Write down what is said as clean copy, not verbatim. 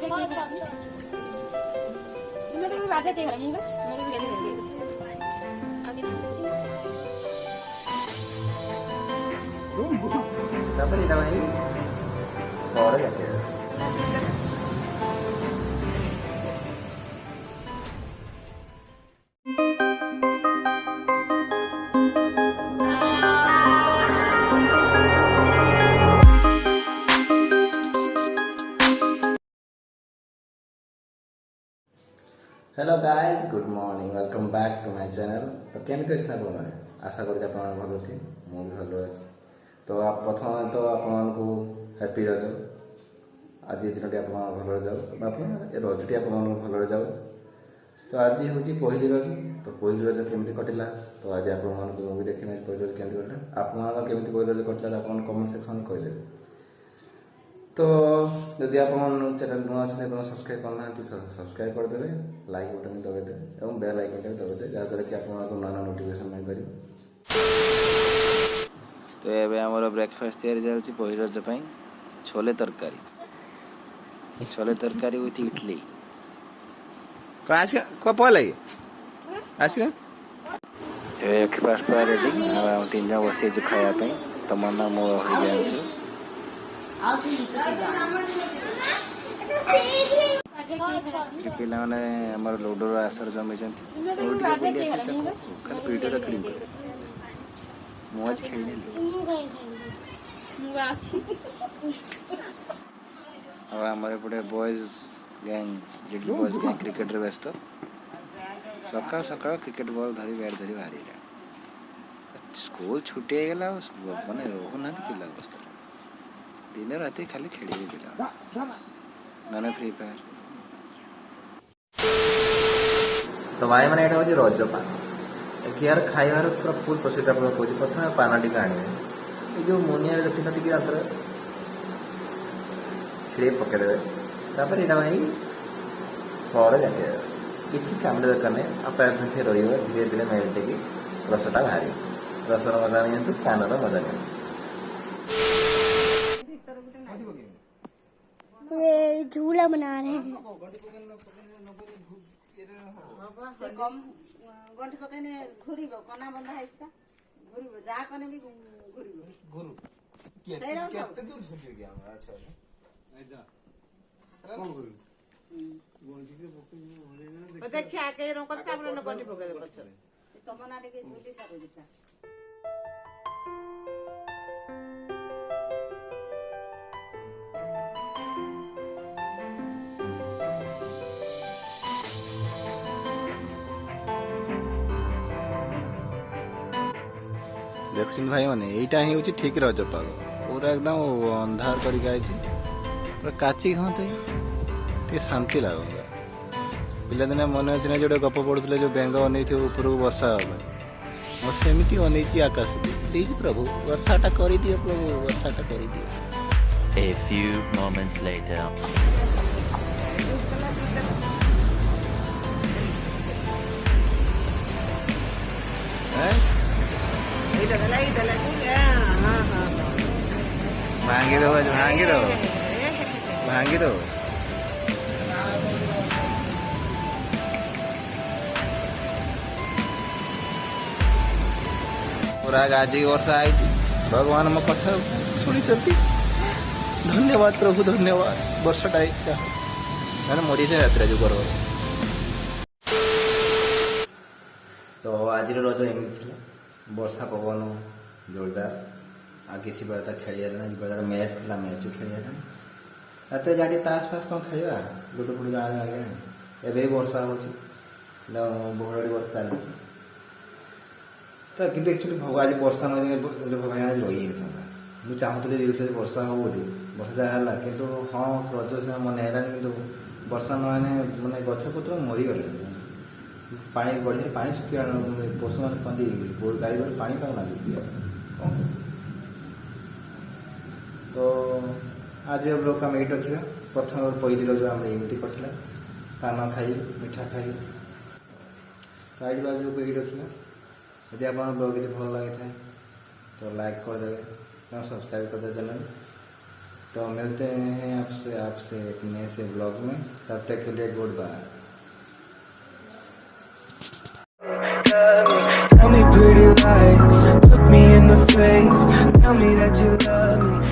Dapat tidak lagi? Boleh ya kira. Hello guys good morning welcome back to my channel. तो केमती अच्छे आपने आशा कर भल थी मु भी भल अच्छे। तो प्रथम तो आपको हैप्पी रज आज दिन टी आप भल जाऊ रजटी आप भल जाऊ। तो आज हूँ पहली रज। तो पहली रज केमती कटिला तो आज आप भी देखिए पहली रज केमती कटिला आप केमती पहली रज कटिला आप कमेंट सेक्शन कहीदेवे। तो जदि आप चैनल नुआ अच्छे सब्सक्राइब करना सब्सक्राइब करदे लाइक बटन दबाइदे और बेल आइकन दबाइदे जहाँद्वारा कि आपको नया नया नोटिफिकेशन मिल पार। तो ये आम ब्रेकफास्ट तैयारी चलती पहली रज छोले तरकारी विथ इडली लगे ब्रेकफास्ट रेडी तीन जन बसी खायापी तमन्ना मो हरियांशु पिला मैंने आम लुडोर आसर जमी भिडियो खेल मुझे खेल आमर एपटे boys gang little boys gang cricket व्यस्त सका सका क्रिकेट बॉल धरी बैट धरी बाहरी स्कूल छुट्टी होगा मानने रोना पिला अवस्था दिन राति खाली खेल पिला मैंने फ्री फायर। तो भाई मैंने यहाँ हूँ रजपान यार खाइबार पूरा फुल प्रोसेस आप कह प्रथम पान टी आने जो मुनिया देखना टी अंतर खेल पकईदे तापर यहाँ भाई पर जाके किसी कम दरकार नहीं आप से धीरे धीरे मेल्ट की रसटा बाहर रसर मजा नहीं पान मजा नहीं। ये झूला बना रहे हैं। कम गंठी पकाने घुरीब कना बंधा है इसका घुरीब जा कने भी घुरीब गुरु केते दूर झुल गया अच्छा आजा कौन गुरु गंठी के पके देखिया के रो कत काबरे न गंठी पकाए पछर तमना के झुली सा दिखा देखुन भाई मैंने यहीटा ही हूँ ठीक रज पाग पूरा एकदम अंधार कर पूरा काची खाते शांति लगे पिलादिने मन अच्छे ना जो गप पढ़ुले जो बेंग अन ऊपर वर्षा हाँ सेमती अनई आकाश प्लीज प्रभु वर्षाटा कर दियो प्रभु वर्षाटा कर दियो। A few moments later. भांगी दो भांगी दो पूरा गाजी वर्षा आई भगवान मो कथा शुणी धन्यवाद प्रभु धन्यवाद वर्षाटा मैंने मरी से रात जो गर्व। तो आज रज एमती वर्षा पवन जोरदार आ किसी बार खेल मैच थी मैच भी खेल रात जाटी ताश फाश कौन खेल लुडो फुडो जाना लगे एवं वर्षा हो बहुत वर्षा चलती तो कि एक्चुअली भगवान आज वर्षा भगवान आज रही मुझे चाहूली वर्षा हो बोली वर्षा जहाँ है कि हाँ रज सीना मन है कि वर्षा नहने मैंने गछपत्र मरीगले पानी बढ़िया पानी सुखी पशु मैंने कहते गाई गोरु पानी पाऊना तो आज ब्लॉग आम ये रखा प्रथम पहली रज आम एमती कटला पान खाई मिठा खाई राइट रज को ये रखा यदि आप ब्लॉग किसी भल लगी था तो लाइक करदे सब्सक्राइब करदे चैनल तो मिलते हैं आपसे एक नए से ब्लॉग में, तब तक के लिए goodbye. Tell me pretty lies, look me in the face, tell me that you love me.